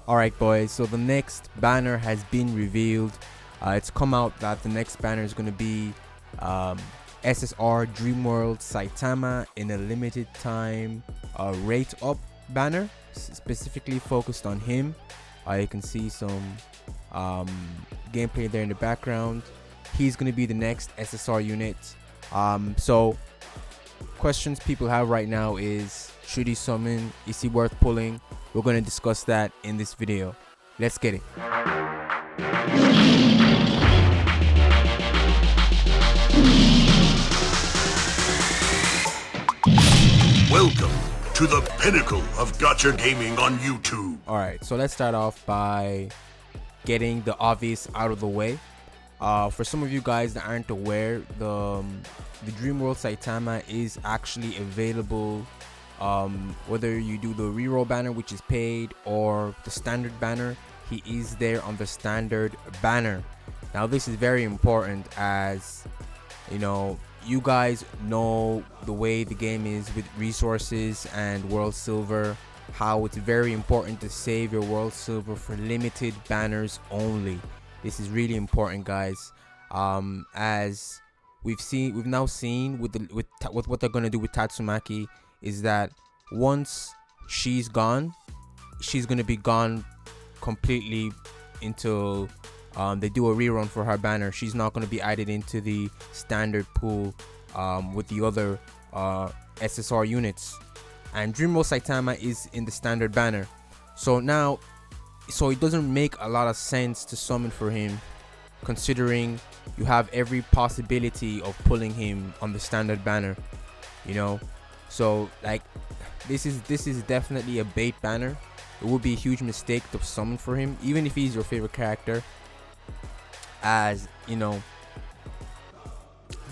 Alright boys, so the next banner has been revealed. It's come out that the next banner is going to be SSR Dreamworld Saitama in a limited time rate up banner, specifically focused on him. You can see some gameplay there in the background. He's going to be the next SSR unit. So questions people have right now is, should he summon? Is he worth pulling? We're going to discuss that in this video. Let's get it. Welcome to the pinnacle of Gacha gaming on YouTube. Alright, so let's start off by getting the obvious out of the way. For some of you guys that aren't aware, the dreamworld Saitama is actually available, whether you do the reroll banner, which is paid, or the standard banner. He is there on the standard banner. Now this is very important, as you guys know the way the game is with resources and world silver, how it's very important to save your world silver for limited banners only. This is really important, guys, as we've now seen with what they're gonna do with Tatsumaki, is that once she's gone, she's gonna be gone completely until they do a rerun for her banner. She's not going to be added into the standard pool with the other SSR units, and Dreamworld Saitama is in the standard banner. So it doesn't make a lot of sense to summon for him, considering you have every possibility of pulling him on the standard banner. So like this is definitely a bait banner. It would be a huge mistake to summon for him, even if he's your favorite character, as there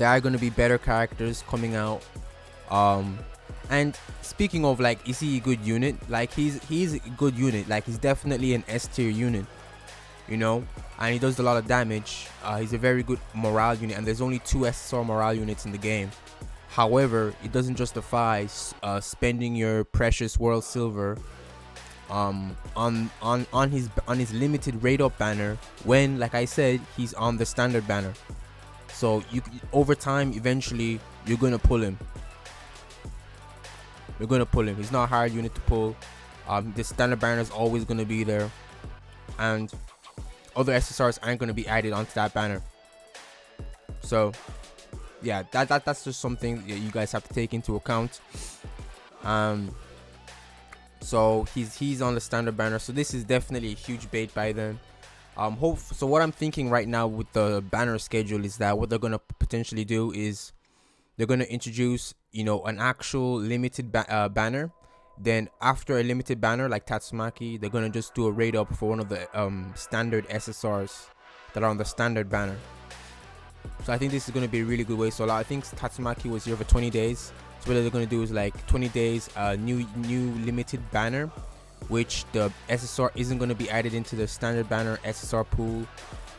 are going to be better characters coming out. And speaking of, like, is he a good unit? Like, he's a good unit. Like, he's definitely an S tier unit, and he does a lot of damage. He's a very good morale unit, and there's only 2 SSR morale units in the game. However, it doesn't justify spending your precious world silver on his limited rate up banner when, like I said, he's on the standard banner. So over time, eventually you're gonna pull him. He's not a hard unit to pull. The standard banner is always gonna be there, and other SSRs aren't gonna be added onto that banner. So yeah, that's just something that you guys have to take into account. So he's on the standard banner, so this is definitely a huge bait by them. So what I'm thinking right now with the banner schedule is that what they're gonna potentially do is they're gonna introduce an actual limited banner. Then after a limited banner like Tatsumaki, they're gonna just do a raid up for one of the standard SSRs that are on the standard banner. So I think this is gonna be a really good way. So I think Tatsumaki was here for 20 days. So what they're gonna do is, like, 20 days new limited banner, which the SSR isn't going to be added into the standard banner SSR pool.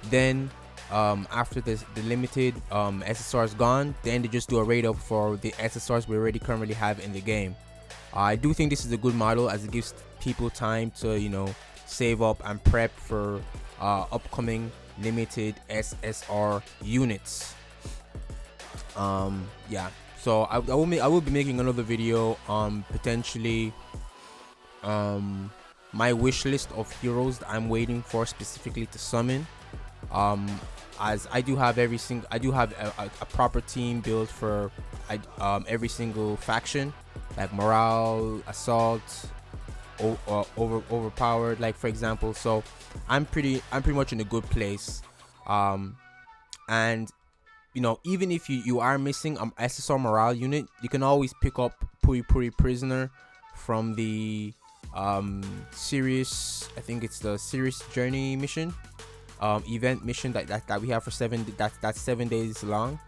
Then after the limited SSR is gone, then they just do a raid up for the SSRs we already currently have in the game. I do think this is a good model, as it gives people time to save up and prep for upcoming limited SSR units. Yeah, so I will be making another video on potentially my wish list of heroes that I'm waiting for specifically to summon, as I do have a proper team built for every single faction, like morale, assault, overpowered, like, for example. So I'm pretty much in a good place, and even if you are missing SSR morale unit, you can always pick up Puri Prisoner from the serious, I think it's the serious journey mission, event mission that we have for 7 days long.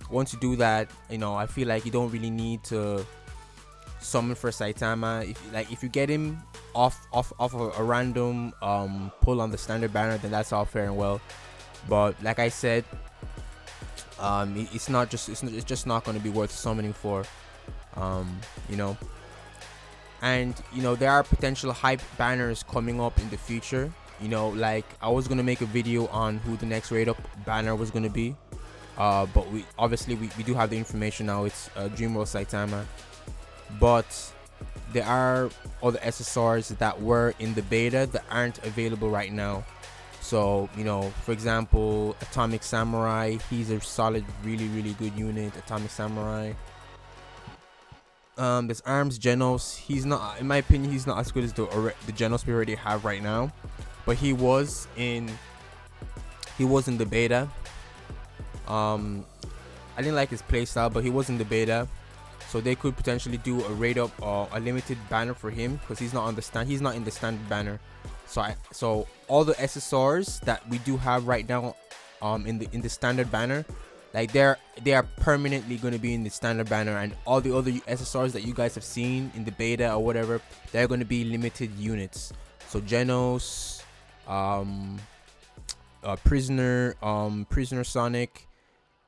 Once you do that, I feel like you don't really need to summon for Saitama. If you get him off a random pull on the standard banner, then that's all fair and well. But like I said, it's just not going to be worth summoning for. And you know, there are potential hype banners coming up in the future. You know, like I was gonna make a video on who the next rate up banner was gonna be, but we obviously we do have the information now. It's Dreamworld Saitama, but there are other SSRs that were in the beta that aren't available right now. So, you know, for example, Atomic Samurai, he's a solid, really good unit. Atomic Samurai. There's Arms Genos. He's not, in my opinion, he's not as good as the Genos we already have right now, but he was in the beta. I didn't like his playstyle, but he was in the beta, so they could potentially do a rate up or a limited banner for him, because he's not in the standard banner. So all the SSRs that we do have right now in the standard banner, like they are permanently going to be in the standard banner, and all the other SSRs that you guys have seen in the beta or whatever, they're going to be limited units. So Genos, Prisoner Sonic,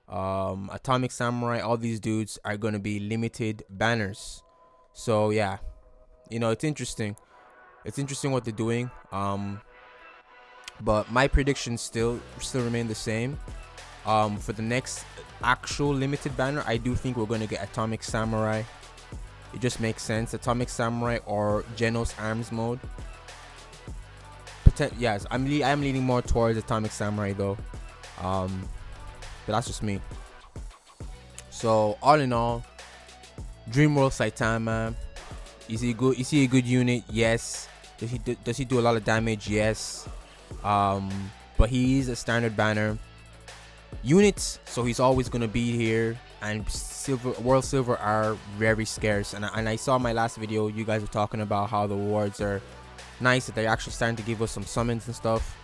Atomic Samurai, all these dudes are going to be limited banners. So yeah, you know, it's interesting what they're doing. But my predictions still remain the same. For the next actual limited banner, I do think we're going to get Atomic Samurai. It just makes sense. Atomic Samurai or Genos Arms mode. Yes, I'm leaning more towards Atomic Samurai though. But that's just me. So all in all, Dreamworld Saitama, is he good? Is he a good unit? Yes. Does he do a lot of damage? Yes. But he is a standard banner unit, so he's always gonna be here. And World Silver are very scarce. And I saw my last video, you guys were talking about how the rewards are nice, that they're actually starting to give us some summons and stuff.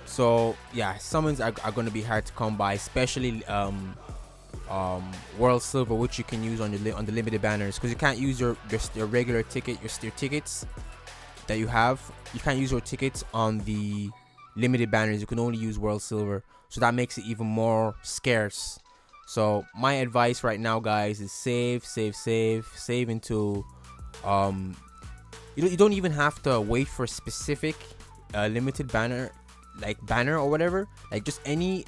So yeah, summons are going to be hard to come by, especially World Silver, which you can use on the limited banners, because you can't use your regular ticket, your tickets that you have. You can't use your tickets on the limited banners. You can only use World Silver, so that makes it even more scarce. So my advice right now, guys, is save into you don't even have to wait for a specific limited banner, like banner or whatever. Like just any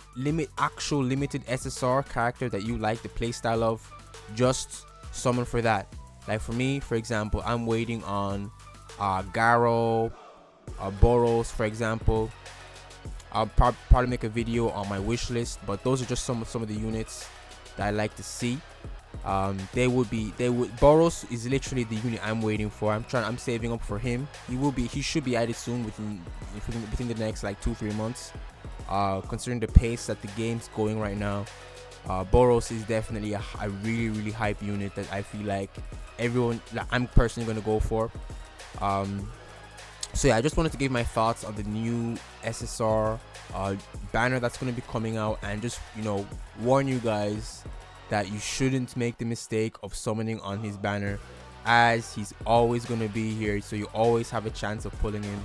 actual limited SSR character that you like the playstyle of, just summon for that. Like for me, for example, I'm waiting on Garo, Boros, for example. I'll probably make a video on my wish list, but those are just some of the units that I like to see. Boros is literally the unit I'm waiting for. I'm saving up for him. He should be added soon, within the next like 2-3 months. Considering the pace that the game's going right now, Boros is definitely a really hype unit that I feel like I'm personally gonna go for. So yeah, I just wanted to give my thoughts on the new SSR banner that's going to be coming out, and just, you know, warn you guys that you shouldn't make the mistake of summoning on his banner, as he's always going to be here, so you always have a chance of pulling him.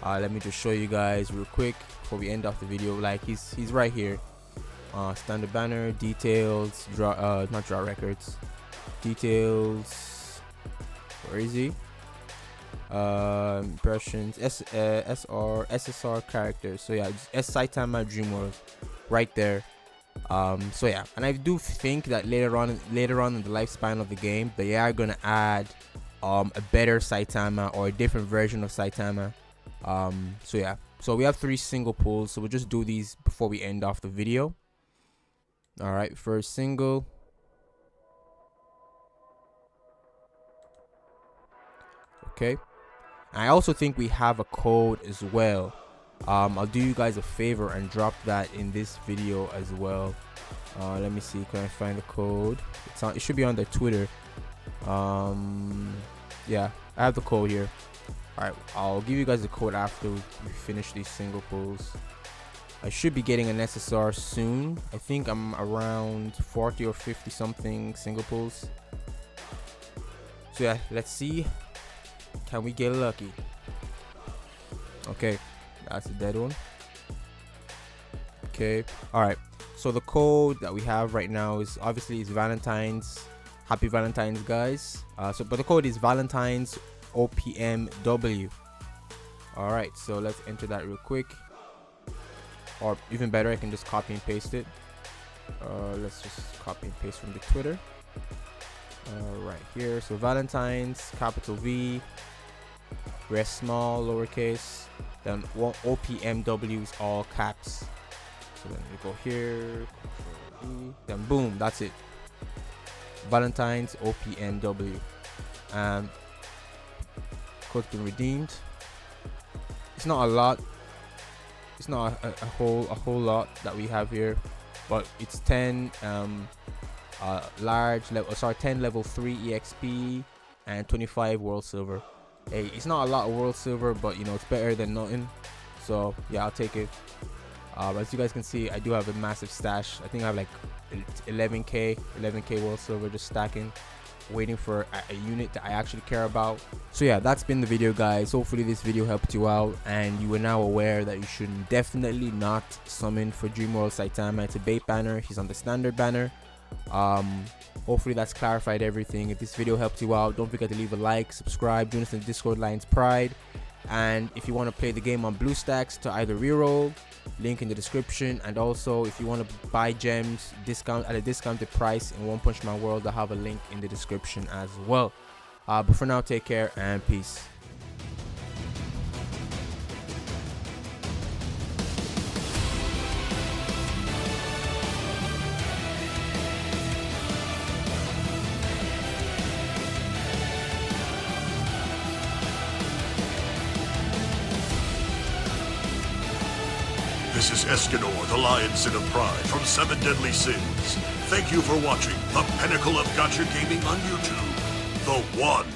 Let me just show you guys real quick before we end off the video. Like he's right here. Standard banner, details, not draw records, details. Where is he? Impressions, SSR characters. So yeah, Saitama Dreamworld right there. So yeah, and I do think that later on in the lifespan of the game, they are gonna add a better Saitama or a different version of Saitama. So yeah, so we have 3 single pulls, so we'll just do these before we end off the video. All right, first single. Okay, I also think we have a code as well. I'll do you guys a favor and drop that in this video as well. Let me see, can I find the code? It should be on their Twitter. Yeah, I have the code here. Alright, I'll give you guys the code after we finish these single pulls. I should be getting an SSR soon. I think I'm around 40 or 50 something single pulls. So yeah, let's see. Can we get lucky? Okay, that's a dead one. Okay, all right. So the code that we have right now is obviously Valentine's Happy Valentine's, guys. But the code is Valentine's OPMW. All right, so let's enter that real quick. Or even better, I can just copy and paste it. Let's just copy and paste from the Twitter. Right here. So Valentine's, capital V, rest small, lowercase. Then OPMW is all caps. So then we go here, Control E, then boom, that's it. Valentine's OPMW. Code's been redeemed. It's not a lot. It's not a whole lot that we have here, but it's 10 10 level 3 EXP and 25 world silver. Hey, it's not a lot of world silver, but you know, it's better than nothing. So yeah, I'll take it. As you guys can see, I do have a massive stash. I think I have like 11k world silver just stacking, waiting for a unit that I actually care about. So yeah, that's been the video, guys. Hopefully this video helped you out and you are now aware that you should definitely not summon for dreamworld Saitama. It's a bait banner. He's on the standard banner. Hopefully that's clarified everything. If this video helped you out, don't forget to leave a like, subscribe, join us in the Discord Lions Pride, and if you want to play the game on BlueStacks to either reroll, link in the description. And also if you want to buy gems at a discounted price in One Punch Man World, I have a link in the description as well. But for now, take care and peace. This is Escanor, the Lion Sin of Pride from 7 Deadly Sins. Thank you for watching the pinnacle of Gacha gaming on YouTube, The One.